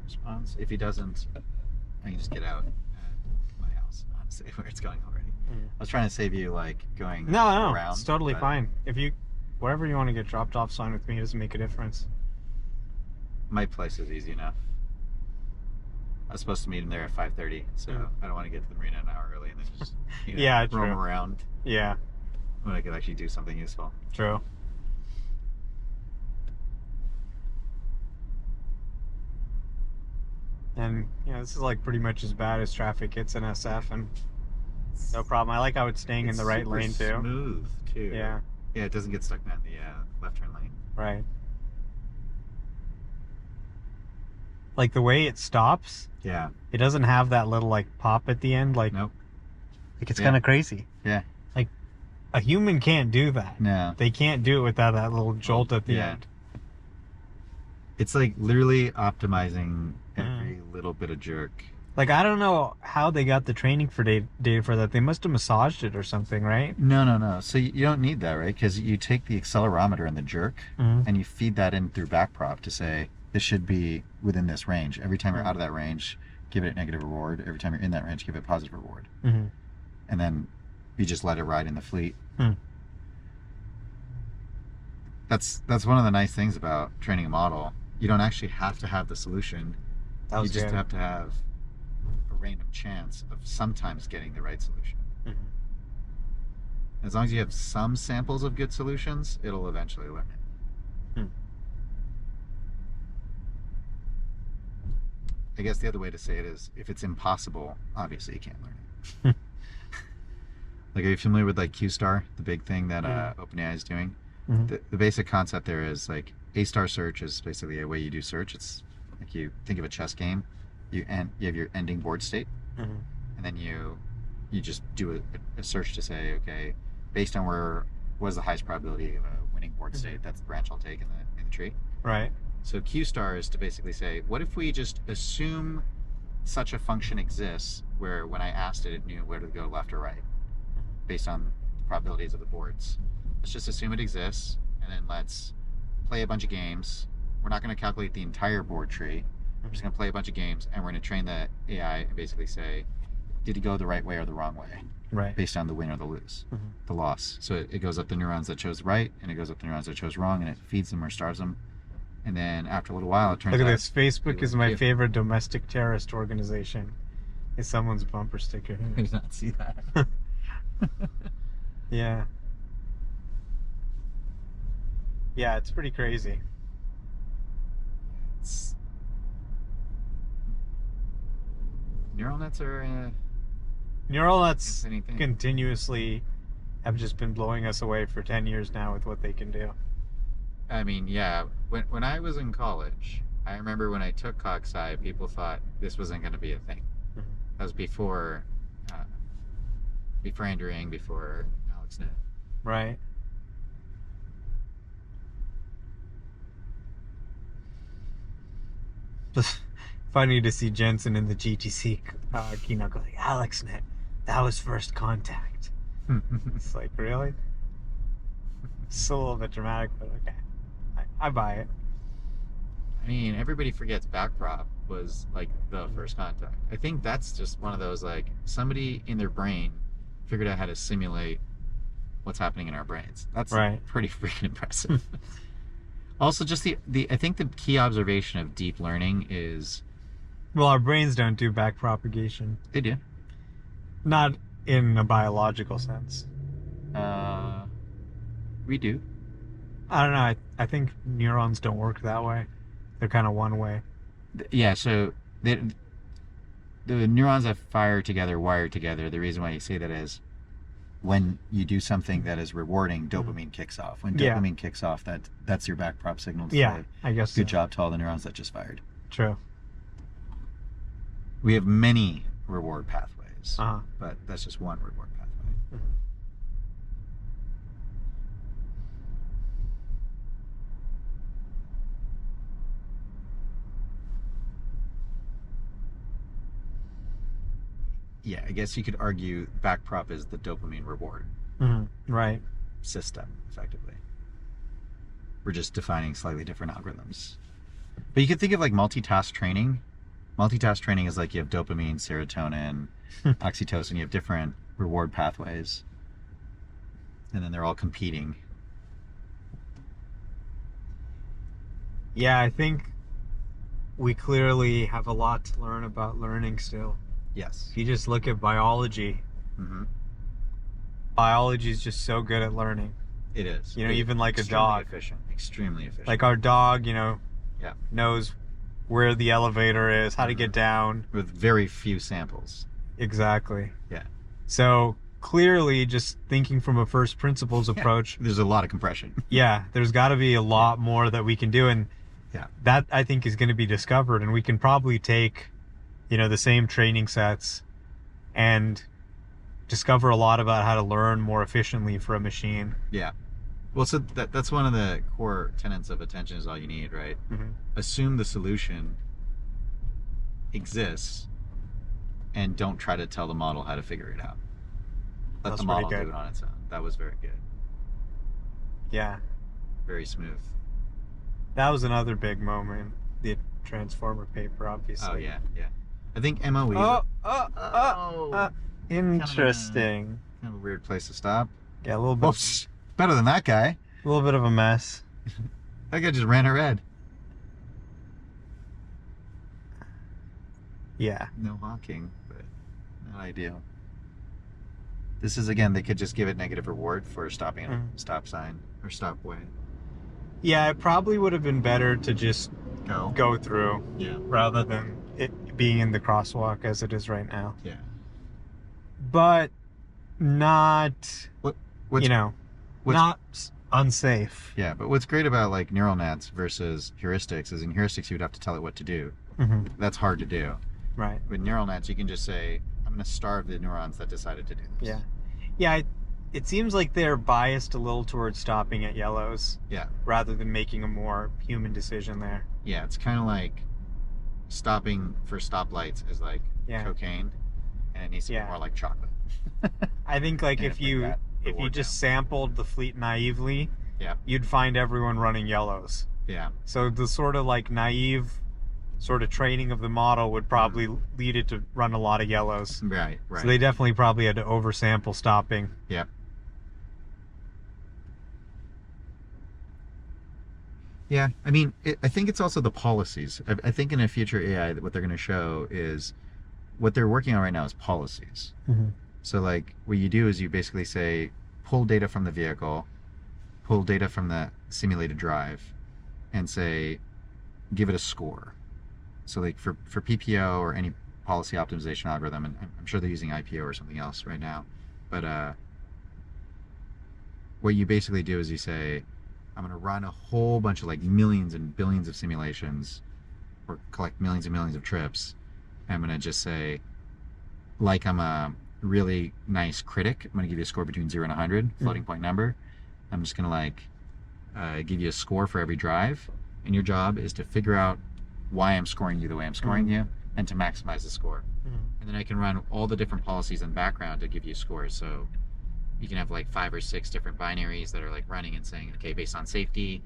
responds. If he doesn't, I can just get out at my house. I'll say where it's going already. I was trying to save you, like, going No, around. it's totally fine. If you, wherever you want to get dropped off, fine with me. It doesn't make a difference. My place is easy enough. I was supposed to meet him there at 5:30, so I don't want to get to the marina an hour early and then just roam around. Yeah. When I could actually do something useful. True. And this is like pretty much as bad as traffic hits in SF, and no problem. I like how it's staying in the right lane too. Smooth too. Yeah. Yeah, it doesn't get stuck in the left turn lane. Right. Like the way it stops. Yeah. It doesn't have that little like pop at the end. Like, nope. Like it's kind of crazy. Yeah. Like a human can't do that. No. They can't do it without that little jolt at the end. It's like literally optimizing every little bit of jerk. Like, I don't know how they got the training for data for that. They must have massaged it or something, right? No. So you don't need that, right? Because you take the accelerometer and the jerk, and you feed that in through backprop to say, this should be within this range. Every time you're out of that range, give it a negative reward. Every time you're in that range, give it a positive reward. And then you just let it ride in the fleet. That's one of the nice things about training a model. You don't actually have to have the solution. You just have to have a random chance of sometimes getting the right solution. As long as you have some samples of good solutions, it'll eventually learn it. I guess the other way to say it is, if it's impossible, obviously you can't learn it. Like, are you familiar with like Q-star, the big thing that OpenAI is doing? The basic concept there is like A-star search is basically a way you do search. It's like you think of a chess game. You have your ending board state, and then you just do a search to say, okay, based on what is the highest probability of a winning board state, that's the branch I'll take in the tree. Right. So Q-star is to basically say, what if we just assume such a function exists where when I asked it, it knew where to go left or right based on the probabilities of the boards. Let's just assume it exists, and then let's play a bunch of games. We're not going to calculate the entire board tree. We're just going to play a bunch of games, and we're going to train the AI and basically say, did it go the right way or the wrong way? Right. Based on the win or the lose, the loss. So it goes up the neurons that chose right, and it goes up the neurons that chose wrong, and it feeds them or starves them. And then after a little while, it turns out... Look at this. Facebook is my favorite domestic terrorist organization. It's someone's bumper sticker. I did not see that. Yeah. Yeah, it's pretty crazy. Neural nets are... Neural nets continuously have just been blowing us away for 10 years now with what they can do. I mean, yeah. When I was in college, I remember when I took Cog Sci, people thought this wasn't going to be a thing. That was before before Andrew before AlexNet. Right. Just funny to see Jensen in the GTC keynote go like, AlexNet, that was first contact. It's like, really? It's a little bit dramatic, but okay. I buy it. I mean, everybody forgets backprop was like the first contact. I think that's just one of those, like, somebody in their brain figured out how to simulate what's happening in our brains. That's right. Pretty freaking impressive. Also, just the I think the key observation of deep learning is, well, our brains don't do back propagation. They do. Not in a biological sense. We do. I don't know. I think neurons don't work that way. They're kind of one way. Yeah, so the neurons that fire together, wire together. The reason why you say that is when you do something that is rewarding, dopamine kicks off. When dopamine kicks off, that's your backprop signal to say, I guess good job to all the neurons that just fired. True. We have many reward pathways, uh-huh. but that's just one reward pathway. Mm-hmm. Yeah, I guess you could argue backprop is the dopamine reward right system, effectively. We're just defining slightly different algorithms. But you could think of like multitask training. Multitask training is like you have dopamine, serotonin, oxytocin. You have different reward pathways. And then they're all competing. Yeah, I think we clearly have a lot to learn about learning still. Yes. If you just look at biology, biology is just so good at learning. It is. You know, even like a dog. Extremely efficient. Like our dog, you know, knows where the elevator is, how to get down. With very few samples. Exactly. Yeah. So clearly, just thinking from a first principles approach. There's a lot of compression. Yeah, there's got to be a lot more that we can do. And that, I think, is going to be discovered. And we can probably take, you know, the same training sets and discover a lot about how to learn more efficiently for a machine. Yeah. Well, so that's one of the core tenets of attention is all you need, right? Assume the solution exists and don't try to tell the model how to figure it out. Let the model do it on its own. That was very good. Yeah. Very smooth. That was another big moment. The Transformer paper, obviously. Oh, yeah. I think MOE... Interesting. Kind of a weird place to stop. Yeah, a little bit. Whoops. Better than that guy. A little bit of a mess. That guy just ran a red. Yeah. No hawking, but not ideal. This is, again, they could just give it negative reward for stopping at a stop sign or stop way. Yeah, it probably would have been better to just go through rather than it being in the crosswalk as it is right now. Yeah. But not, not unsafe. Yeah, but what's great about like neural nets versus heuristics is in heuristics you would have to tell it what to do. That's hard to do. Right. With neural nets you can just say, I'm going to starve the neurons that decided to do this. Yeah, it seems like they're biased a little towards stopping at yellows. Yeah. Rather than making a more human decision there. Yeah, it's kind of like stopping for stoplights is like cocaine, and it needs to be more like chocolate. I think like if you just sampled the fleet naively, you'd find everyone running yellows. Yeah. So the sort of like naive sort of training of the model would probably lead it to run a lot of yellows. Right. So they definitely probably had to oversample stopping. Yep. Yeah, I mean, I think it's also the policies. I think in a future AI, what they're going to show is what they're working on right now is policies. So, like, what you do is you basically say, pull data from the vehicle, pull data from the simulated drive, and say, give it a score. So, like, for PPO or any policy optimization algorithm, and I'm sure they're using IPO or something else right now, but what you basically do is you say, I'm going to run a whole bunch of like millions and billions of simulations or collect millions and millions of trips. And I'm going to just say, like I'm a really nice critic. I'm going to give you a score between 0 and 100, floating point number. I'm just going to like give you a score for every drive, and your job is to figure out why I'm scoring you the way I'm scoring you, and to maximize the score. And then I can run all the different policies in the background to give you scores. So you can have like 5 or 6 different binaries that are like running and saying, okay, based on safety,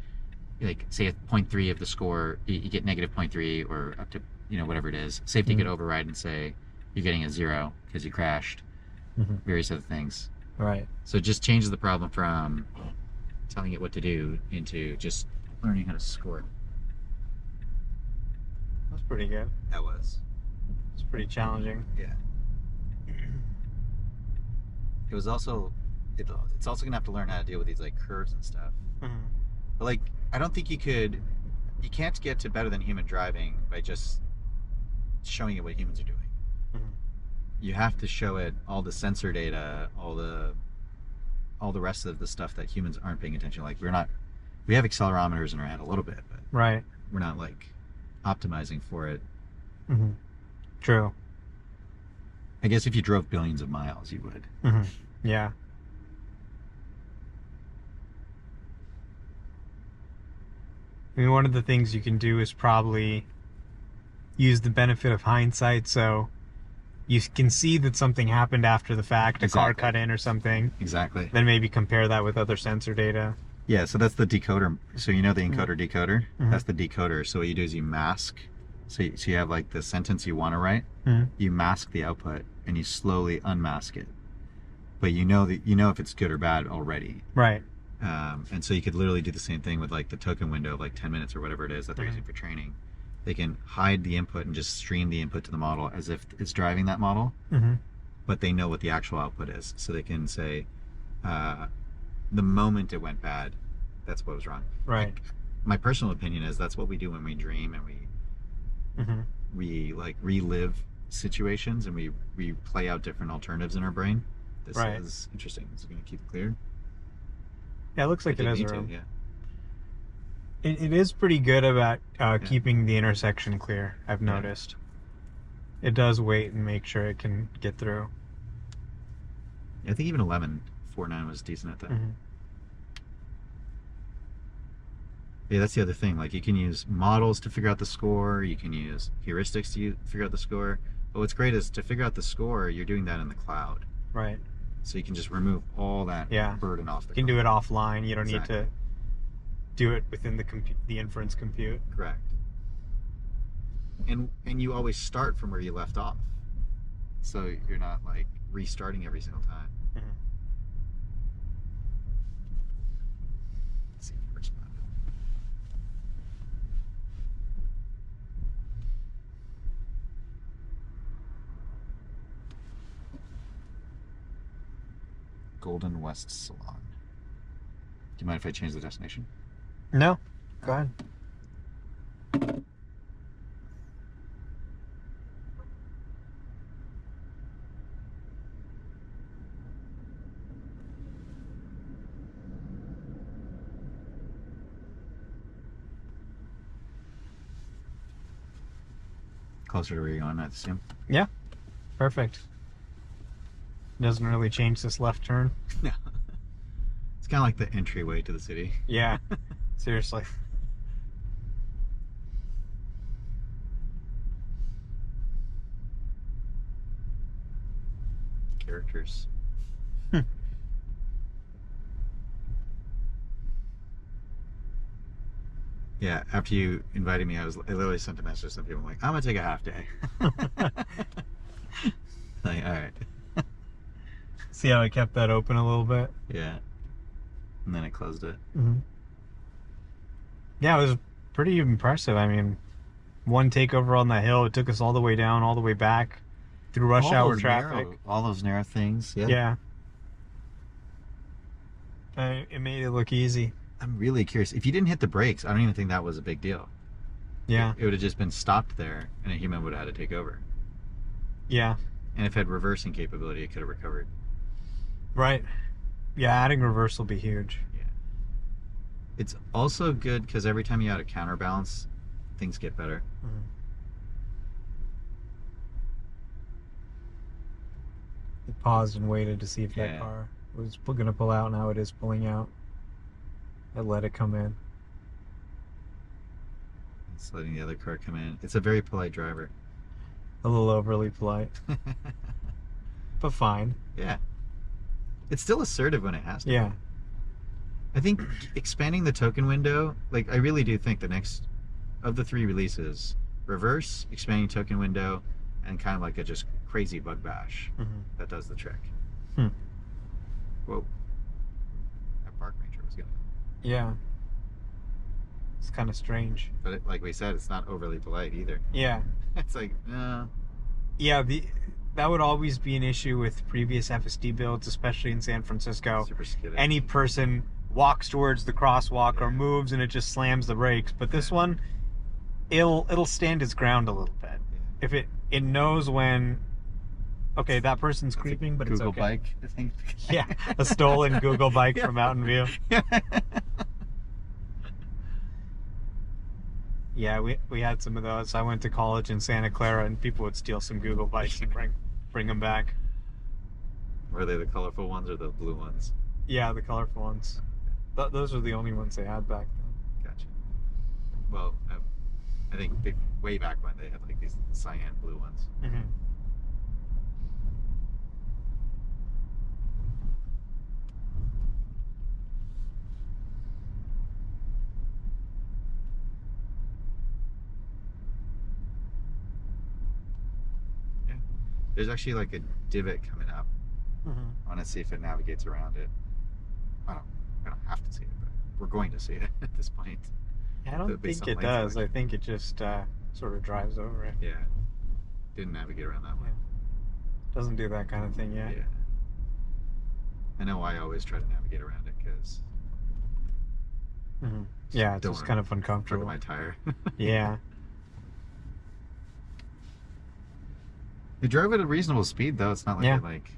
like say at 0.3 of the score, you get negative 0.3 or up to, you know, whatever it is. Safety could override and say you're getting a 0 because you crashed, various other things. Right. So it just changes the problem from telling it what to do into just learning how to score it. That's pretty good. That was. It's pretty challenging. Yeah. It was also, it's also gonna have to learn how to deal with these like curves and stuff. But like, I don't think you can't get to better than human driving by just showing it what humans are doing. You have to show it all the sensor data, all the rest of the stuff that humans aren't paying attention to. Like we have accelerometers in our head a little bit, but right. We're not like optimizing for it. True. I guess if you drove billions of miles, you would. Yeah. I mean, one of the things you can do is probably use the benefit of hindsight, so you can see that something happened after the fact, a car cut in or something. Exactly. Then maybe compare that with other sensor data. Yeah, so that's the decoder. So you know the encoder-decoder? That's the decoder. So what you do is you mask. So you have like the sentence you want to write. You mask the output and you slowly unmask it. But you know if it's good or bad already. Right. And so you could literally do the same thing with like the token window of like 10 minutes or whatever it is that they're using for training. They can hide the input and just stream the input to the model as if it's driving that model. But they know what the actual output is. So they can say, the moment it went bad, that's what was wrong. Right. Like, my personal opinion is that's what we do when we dream and we like relive situations and we play out different alternatives in our brain. This is interesting. Is it going to keep it cleared? Yeah, it looks like it has room. Yeah. It is pretty good about keeping the intersection clear, I've noticed. It does wait and make sure it can get through. I think even 11.49 was decent at that. Yeah, that's the other thing. Like, you can use models to figure out the score. You can use heuristics to figure out the score. But what's great is to figure out the score, you're doing that in the cloud. Right. So you can just remove all that burden off the You can do it offline. You don't need to do it within the inference compute. Correct. And you always start from where you left off. So you're not like restarting every single time. Let's see if you responded. Golden West Salon. Do you mind if I change the destination? No. Go ahead. Closer to where you're going, I assume. Yeah. Perfect. Doesn't really change this left turn. No. It's kind of like the entryway to the city. Yeah. Seriously. Characters. Yeah, after you invited me, I literally sent a message to some people. I'm like, I'm gonna take a half day. Like, all right. See how I kept that open a little bit? Yeah. And then I closed it. Yeah, it was pretty impressive. I mean, one takeover on that hill, it took us all the way down, all the way back through rush hour traffic. All those narrow things. Yeah. It made it look easy. I'm really curious. If you didn't hit the brakes, I don't even think that was a big deal. Yeah. It would have just been stopped there, and a human would have had to take over. Yeah. And if it had reversing capability, it could have recovered. Right. Yeah, adding reverse will be huge. Yeah. It's also good because every time you add a counterbalance, things get better. paused and waited to see if that Yeah. car was going to pull out. Now it is pulling out. I let it come in. It's letting the other car come in. It's a very polite driver. A little overly polite, but fine. Yeah. It's still assertive when it has to. Yeah. Be. I think expanding the token window, like I really do think the next of the 3 releases, reverse, expanding token window, and kind of like a just crazy bug bash that does the trick. Whoa. That park ranger was gonna. Yeah. It's kind of strange. But like we said, it's not overly polite either. Yeah. It's like, Yeah, that would always be an issue with previous FSD builds, especially in San Francisco. super skittish. Any person walks towards the crosswalk or moves and it just slams the brakes. But this one, it'll stand its ground a little bit. If it knows when, okay, that person's creeping, but Google it's okay. bike, I think. Yeah, a stolen Google bike from Mountain View. Yeah, we had some of those. I went to college in Santa Clara, and people would steal some Google bikes and bring them back. Were they the colorful ones or the blue ones? Yeah, the colorful ones. Those were the only ones they had back then. Gotcha. Well, I think way back when they had like these cyan blue ones. Mm-hmm. Yeah. There's actually like a divot coming up. Mm-hmm. I want to see if it navigates around it. I don't have to see it, but we're going to see it at this point. I don't think it does. I think it just sort of drives over it. Yeah. Didn't navigate around that one. Yeah. Doesn't do that kind of thing yet. Yeah. I know I always try to navigate around it because. Mm-hmm. Yeah, it's just kind of Look uncomfortable. at my tire. Yeah. They drove at a reasonable speed though. It's not like it like.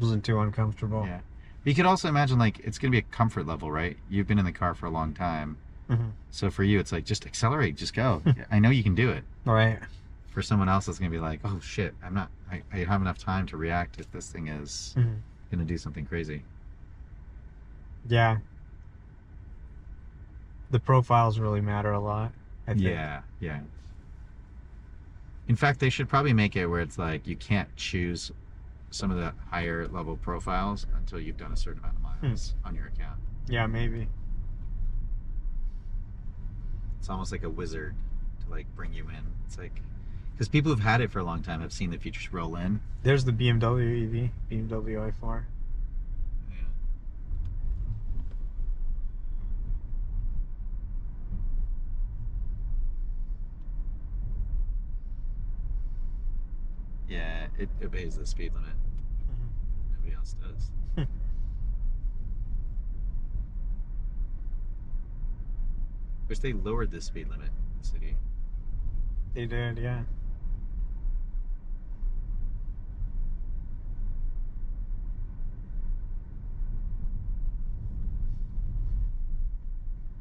Wasn't too uncomfortable. Yeah. You could also imagine like it's gonna be a comfort level, right? You've been in the car for a long time. Mm-hmm. So for you, it's like just accelerate, just go. I know you can do it. Right. For someone else, it's gonna be like, oh shit, I have enough time to react if this thing is gonna do something crazy. Yeah. The profiles really matter a lot, I think. Yeah. In fact, they should probably make it where it's like you can't choose some of the higher level profiles until you've done a certain amount of miles on your account. Yeah, maybe. It's almost like a wizard to like bring you in. It's like because people who've had it for a long time have seen the features roll in. There's the BMW EV, BMW i4. Yeah, it obeys the speed limit. Nobody else does. Wish they lowered the speed limit in the city. They did, yeah.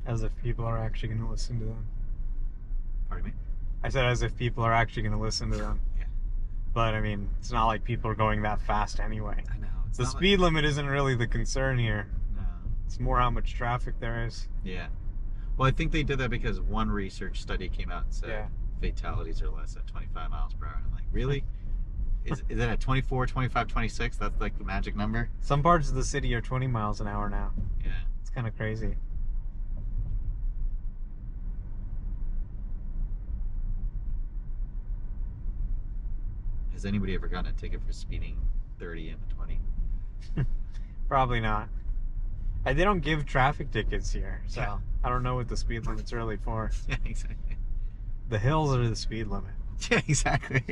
As if people are actually going to listen to them. Pardon me? I said as if people are actually going to listen to them. Yeah. But, I mean, it's not like people are going that fast anyway. I know. The speed limit isn't really the concern here. No. It's more how much traffic there is. Yeah. Well, I think they did that because one research study came out and said fatalities are less at 25 miles per hour. And I'm like, really? Is it at 24, 25, 26? That's like the magic number? Some parts of the city are 20 miles an hour now. Yeah. It's kind of crazy. Has anybody ever gotten a ticket for speeding 30 and 20? Probably not. They don't give traffic tickets here, so I don't know what the speed limit's really for. Yeah, exactly. The hills are the speed limit. Yeah, exactly.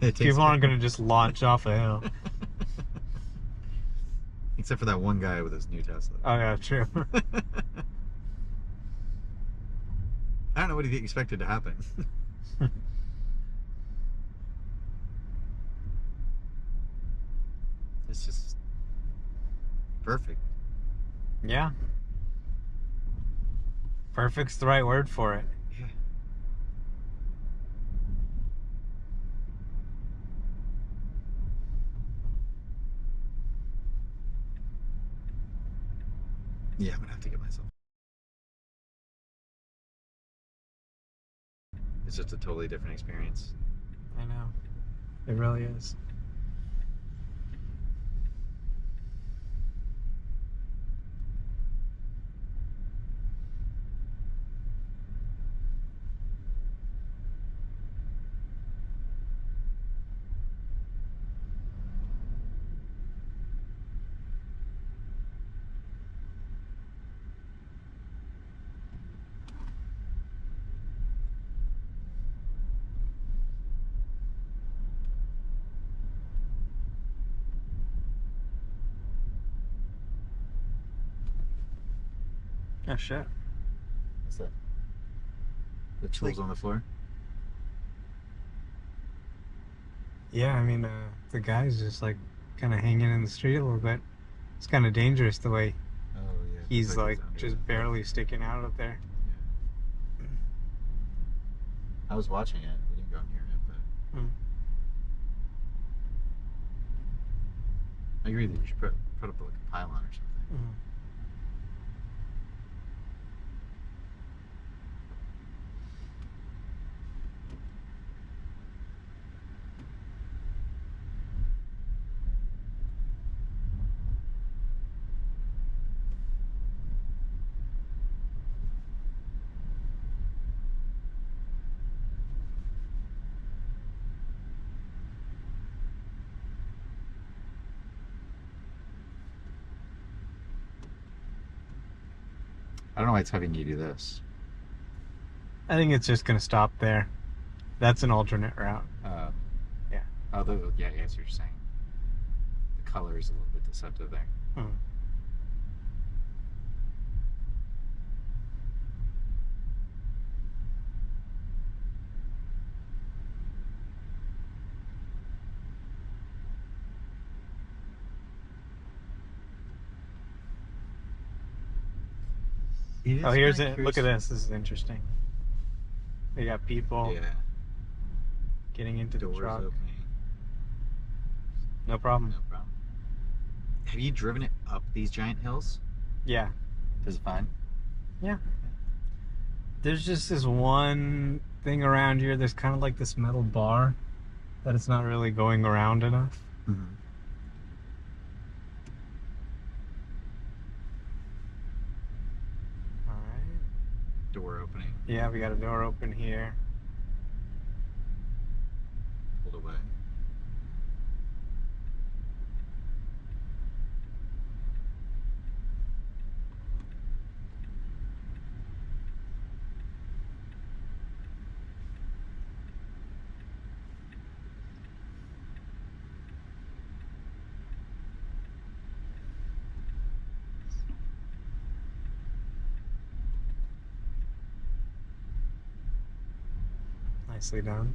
People aren't going to just launch off a hill. Except for that one guy with his new Tesla. Oh, yeah, true. I don't know what he expected to happen. It's just perfect. Yeah. Perfect's the right word for it. Yeah. Yeah, I'm gonna have to get myself. It's just a totally different experience. I know. It really is. Oh shit. What's that? The tools on the floor? Yeah, I mean, the guy's just like kind of hanging in the street a little bit. It's kind of dangerous the way Oh, yeah. he's Looks like it's just under barely sticking out up there. Yeah. I was watching it. We didn't go near it, but I agree that you should put up like a pylon or something. I don't know why it's having you do this. I think it's just gonna stop there. That's an alternate route. Yeah. Although, yeah, that's what you're saying. The color is a little bit deceptive there. Oh, here's it. Look at this. This is interesting. They got people getting into the truck. Opening. No problem. No problem. Have you driven it up these giant hills? Yeah. Is it fine? Yeah. There's just this one thing around here. There's kind of like this metal bar that it's not really going around enough. Mm-hmm. All right. Door opening. Yeah, we got a door open here. Pulled away. Nicely done.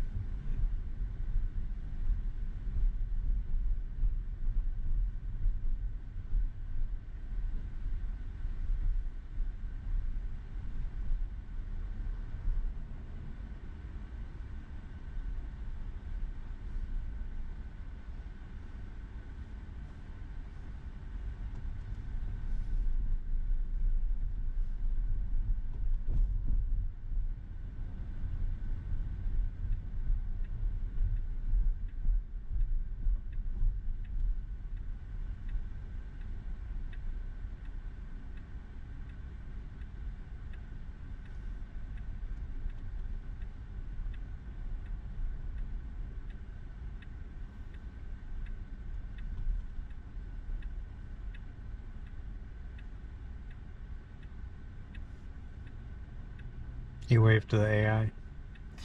He waved to the AI.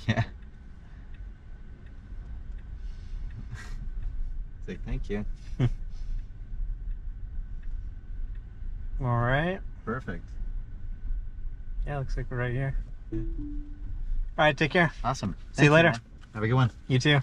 Yeah. Say thank you. All right. Perfect. Yeah, looks like we're right here. All right, take care. Awesome. See you later. Man. Have a good one. You too.